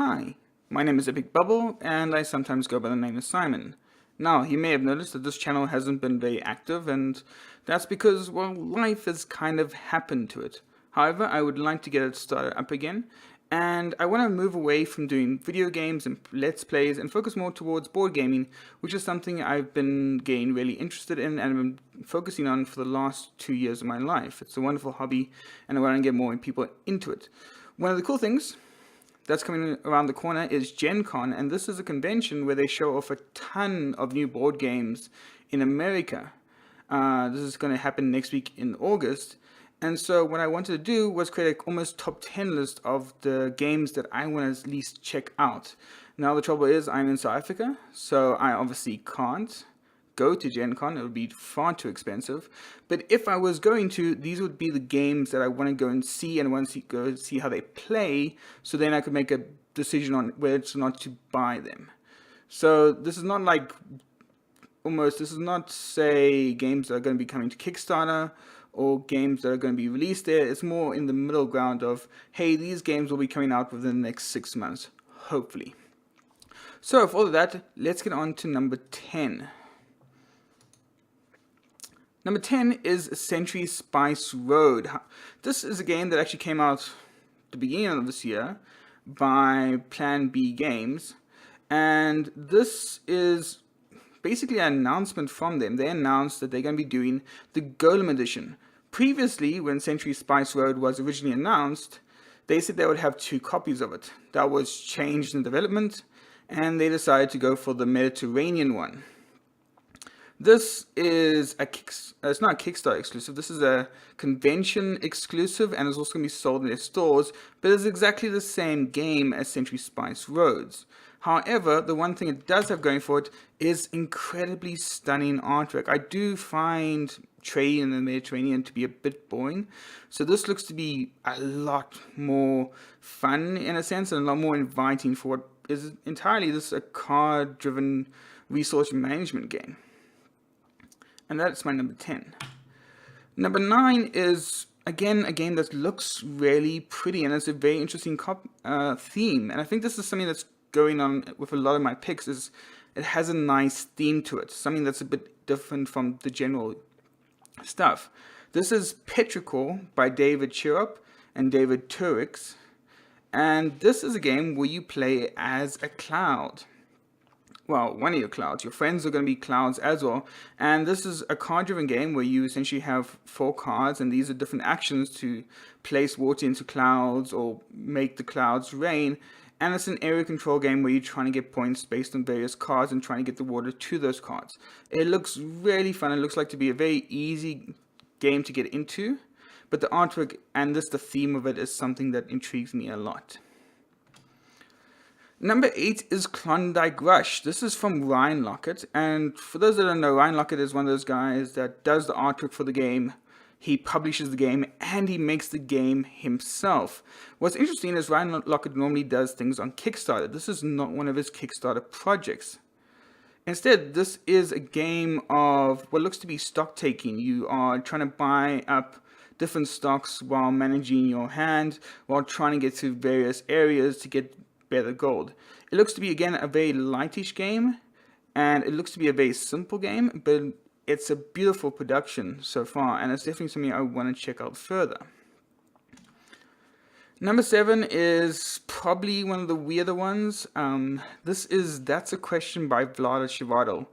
Hi, my name is Epic Bubble, and I sometimes go by the name of Simon. Now, you may have noticed that this channel hasn't been very active, and that's because, well, life has kind of happened to it. However, I would like to get it started up again, and I want to move away from doing video games and let's plays and focus more towards board gaming, which is something I've been getting really interested in and been focusing on for the last 2 years of my life. It's a wonderful hobby, and I want to get more people into it. One of the cool things that's coming around the corner is Gen Con, and this is a convention where they show off a ton of new board games in America. This is going to happen next week in August, and so what I wanted to do was create an almost top 10 list of the games that I want to at least check out. Now the trouble is I'm in South Africa, so I obviously can't go to Gen Con. It would be far too expensive. But if I was going to, these would be the games that I want to go and see and want to go see how they play, so then I could make a decision on whether or not to buy them. So this is not like this is not, say, games that are going to be coming to Kickstarter or games that are going to be released there. It's more in the middle ground of, hey, these games will be coming out within the next 6 months, hopefully. So for all of that, let's get on to number 10. Number 10 is Century Spice Road. This is a game that actually came out at the beginning of this year by Plan B Games, and this is basically an announcement from them. They announced that they're going to be doing the Golem edition. Previously, when Century Spice Road was originally announced, they said they would have 2 copies of it. That was changed in development, and they decided to go for the Mediterranean one. This is it's not a Kickstarter exclusive, this is a convention exclusive, and it's also going to be sold in their stores, but it's exactly the same game as Century Spice Roads. However, the one thing it does have going for it is incredibly stunning artwork. I do find trading in the Mediterranean to be a bit boring, so this looks to be a lot more fun in a sense, and a lot more inviting for what is entirely a card-driven resource management game. And that's my number 10. Number 9 is, again, a game that looks really pretty, and it's a very interesting theme. And I think this is something that's going on with a lot of my picks, is it has a nice theme to it, something that's a bit different from the general stuff. This is Petrichor by David Chirup and David Turix. And this is a game where you play as a cloud. Well, one of your clouds. Your friends are going to be clouds as well. And this is a card-driven game where you essentially have 4 cards, and these are different actions to place water into clouds or make the clouds rain. And it's an area control game where you're trying to get points based on various cards and trying to get the water to those cards. It looks really fun. It looks like to be a very easy game to get into. But the artwork and the theme of it is something that intrigues me a lot. Number 8 is Klondike Rush. This is from Ryan Lockett, and for those that don't know, Ryan Lockett is one of those guys that does the artwork for the game. He publishes the game, and he makes the game himself. What's interesting is Ryan Lockett normally does things on Kickstarter. This is not one of his Kickstarter projects. Instead, this is a game of what looks to be stock taking. You are trying to buy up different stocks while managing your hand, while trying to get to various areas to get better gold. It looks to be, again, a very lightish game, and it looks to be a very simple game, but it's a beautiful production so far, and it's definitely something I want to check out further. Number 7 is probably one of the weirder ones. That's a Question by Vlada Shivadl.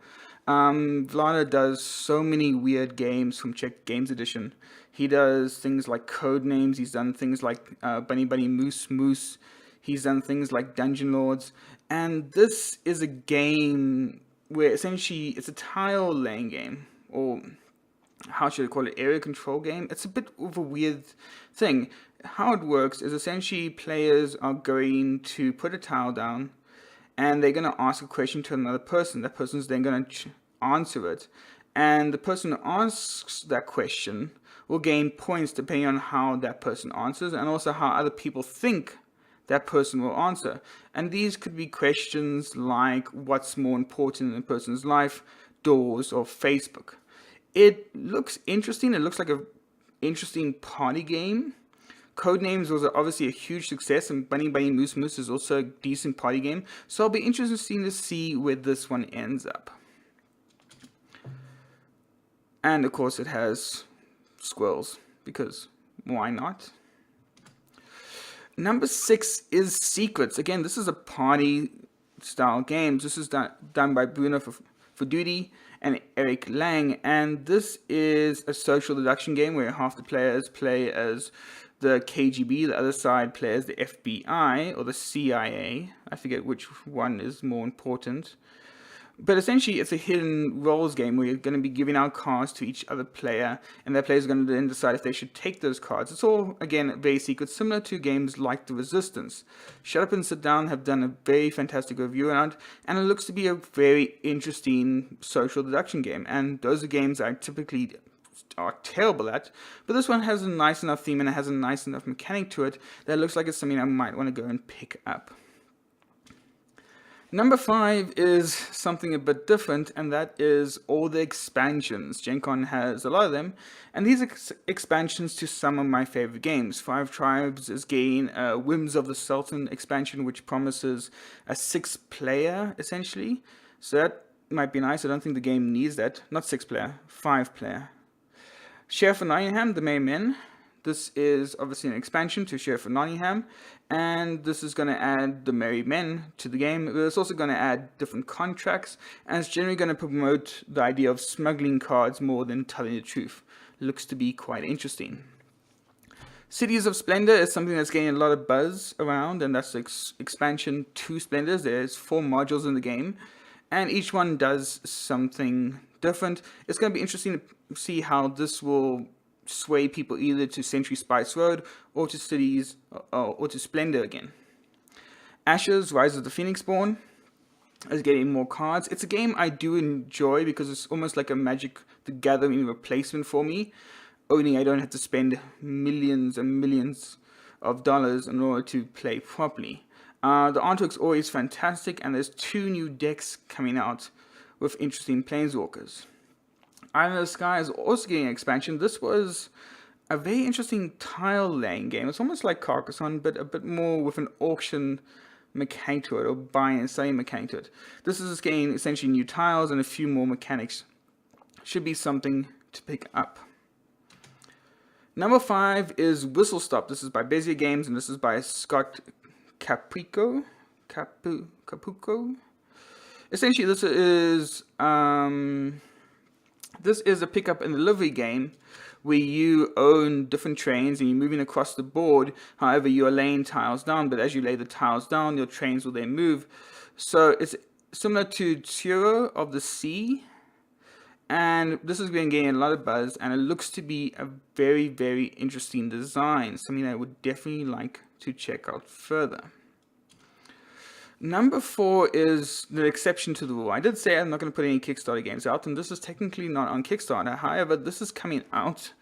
Vlada does so many weird games from Czech Games Edition. He does things like Codenames, he's done things like Bunny Bunny Moose Moose, he's done things like Dungeon Lords, and this is a game where essentially it's a tile laying game, or how should I call it, area control game. It's a bit of a weird thing. How it works is essentially players are going to put a tile down, and they're going to ask a question to another person. That person's then going to answer it, and the person who asks that question will gain points depending on how that person answers, and also how other people think that person will answer. And these could be questions like, what's more important in a person's life, doors or Facebook? It looks interesting. It looks like an interesting party game. Codenames was obviously a huge success, and Bunny Bunny Moose Moose is also a decent party game. So I'll be interested to see where this one ends up. And of course it has squirrels, because why not? Number 6 is Secrets. Again, this is a party style game. This is done by Bruno Fududi and Eric Lang, and this is a social deduction game where half the players play as the KGB, the other side plays the FBI or the CIA. I forget which one is more important. But essentially, it's a hidden roles game where you're going to be giving out cards to each other player, and that player is going to then decide if they should take those cards. It's all, again, very secret, similar to games like The Resistance. Shut Up and Sit Down have done a very fantastic review on it, and it looks to be a very interesting social deduction game. And those are games I typically are terrible at, but this one has a nice enough theme and it has a nice enough mechanic to it that it looks like it's something I might want to go and pick up. Number 5 is something a bit different, and that is all the expansions. Gen Con has a lot of them, and these expansions to some of my favorite games. Five Tribes is getting Whims of the Sultan expansion, which promises a 6-player, essentially. So that might be nice. I don't think the game needs that. Not 6-player, 5-player. Sheriff of Nottingham, The Merry Men. This is obviously an expansion to Sheriff of Nottingham, and this is going to add the Merry Men to the game. But it's also going to add different contracts, and it's generally going to promote the idea of smuggling cards more than telling the truth. Looks to be quite interesting. Cities of Splendor is something that's getting a lot of buzz around, and that's the expansion to Splendors. There's 4 modules in the game, and each one does something different. It's going to be interesting to see how this will sway people either to Century Spice Road or to Cities or to Splendor again. Ashes, Rise of the Phoenix Born is getting more cards. It's a game I do enjoy because it's almost like a Magic the Gathering replacement for me, only I don't have to spend millions and millions of dollars in order to play properly. The artwork's always fantastic, and there's 2 new decks coming out with interesting planeswalkers. Island of the Sky is also getting an expansion. This was a very interesting tile laying game. It's almost like Carcassonne, but a bit more with an auction mechanic to it, or buying and selling mechanic to it. This is getting essentially new tiles and a few more mechanics. Should be something to pick up. Number 5 is Bristle Stuff. This is by Bezier Games, and this is by Scott Capuco. Essentially, this is a pick up and delivery game where you own different trains and you're moving across the board. However, you are laying tiles down, but as you lay the tiles down, your trains will then move. So it's similar to Turo of the Sea, and this has been getting a lot of buzz, and it looks to be a very, very interesting design, something I would definitely like to check out further. Number 4 is the exception to the rule. I did say I'm not going to put any Kickstarter games out, and this is technically not on Kickstarter. However, this is coming out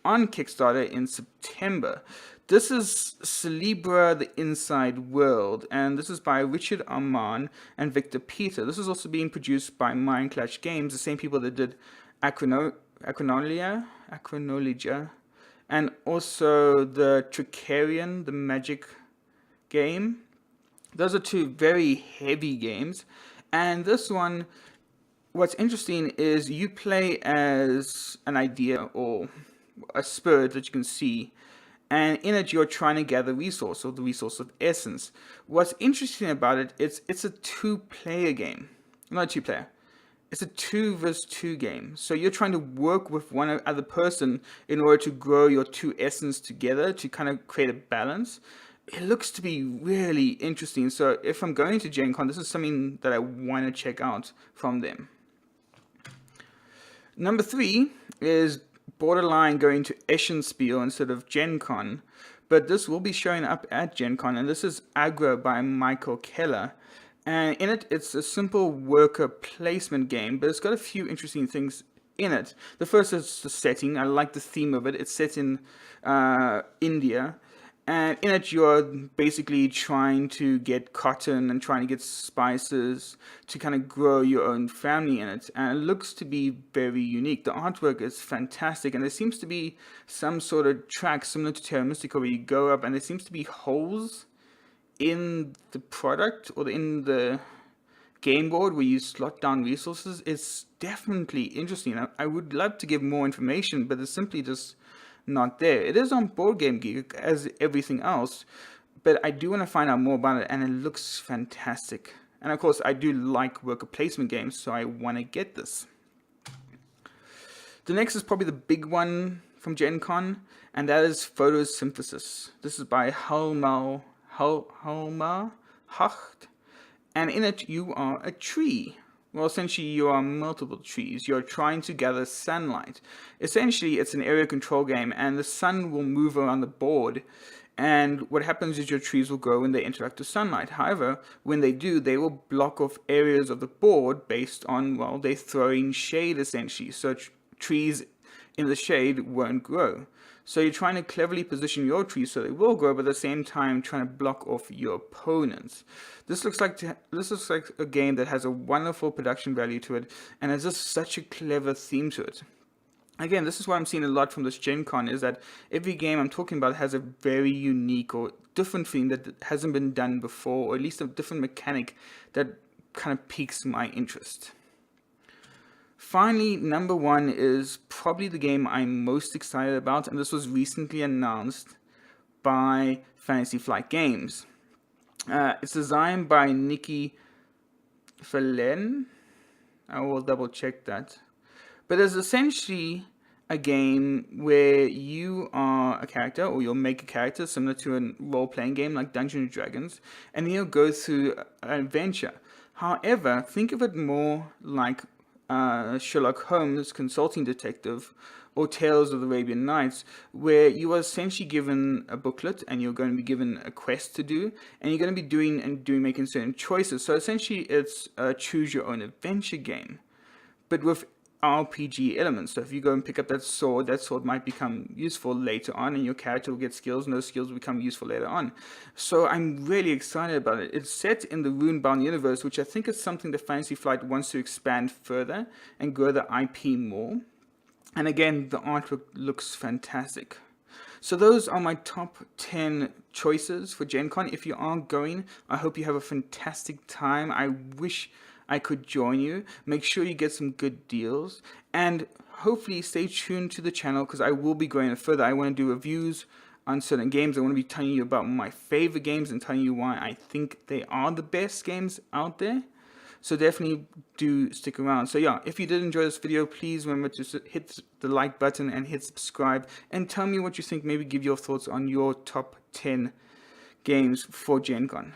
on Kickstarter in September. This is Cerebria, The Inside World, and this is by Richard Arman and Victor Peter. This is also being produced by Mindclash Games, the same people that did Acronolia, and also the Tricarian, the Magic game. Those are 2 very heavy games, and this one, what's interesting is you play as an idea or a spirit that you can see, and in it you're trying to gather resource, or the resource of essence. What's interesting about it, it's a 2-player game, not 2-player. It's a 2 versus 2 game. So you're trying to work with one other person in order to grow your 2 essence together to kind of create a balance. It looks to be really interesting. So if I'm going to Gen Con, this is something that I want to check out from them. Number 3 is borderline going to Eschenspiel instead of Gen Con, but this will be showing up at Gen Con, and this is Agra by Michael Keller. And in it, it's a simple worker placement game, but it's got a few interesting things in it. The first is the setting. I like the theme of it. It's set in India, And in it, you're basically trying to get cotton and trying to get spices to kind of grow your own family in it. And it looks to be very unique. The artwork is fantastic. And there seems to be some sort of track similar to Terra Mystica where you go up and there seems to be holes in the product or in the game board where you slot down resources. It's definitely interesting. I would love to give more information, but it's simply just not there. It is on Board Game Geek as everything else, but I do want to find out more about it, and it looks fantastic. And of course, I do like worker placement games, so I want to get this. The next is probably the big one from Gen Con, and that is Photosynthesis. This is by Helma Hacht, and in it you are a tree. Well, essentially, you are multiple trees. You're trying to gather sunlight. Essentially, it's an area control game, and the sun will move around the board. And what happens is your trees will grow when they interact with sunlight. However, when they do, they will block off areas of the board based on, well, they're throwing shade, essentially. So trees in the shade won't grow. So you're trying to cleverly position your trees so they will grow, but at the same time trying to block off your opponents. This looks like a game that has a wonderful production value to it, and has just such a clever theme to it. Again, this is what I'm seeing a lot from this Gen Con, is that every game I'm talking about has a very unique or different theme that hasn't been done before, or at least a different mechanic that kind of piques my interest. Finally, number one is probably the game I'm most excited about, and this was recently announced by Fantasy Flight Games. It's designed by Nikki Phelan. I will double check that. But it's essentially a game where you are a character, or you'll make a character similar to a role-playing game like Dungeons & Dragons, and you'll go through an adventure. However, think of it more like Sherlock Holmes, Consulting Detective, or Tales of the Arabian Nights, where you are essentially given a booklet and you're going to be given a quest to do, and you're going to be making certain choices. So essentially, it's a choose your own adventure game, but with RPG elements. So if you go and pick up that sword might become useful later on, and your character will get skills, and those skills will become useful later on. So I'm really excited about it. It's set in the Runebound universe, which I think is something that Fantasy Flight wants to expand further and grow the IP more. And again, the artwork looks fantastic. So those are my top 10 choices for Gen Con. If you are going, I hope you have a fantastic time. I wish I could join you. Make sure you get some good deals, and hopefully stay tuned to the channel, because I will be going further. I want to do reviews on certain games. I want to be telling you about my favorite games and telling you why I think they are the best games out there. So definitely do stick around. So yeah, if you did enjoy this video, please remember to hit the like button and hit subscribe, and tell me what you think. Maybe give your thoughts on your top 10 games for Gen Con.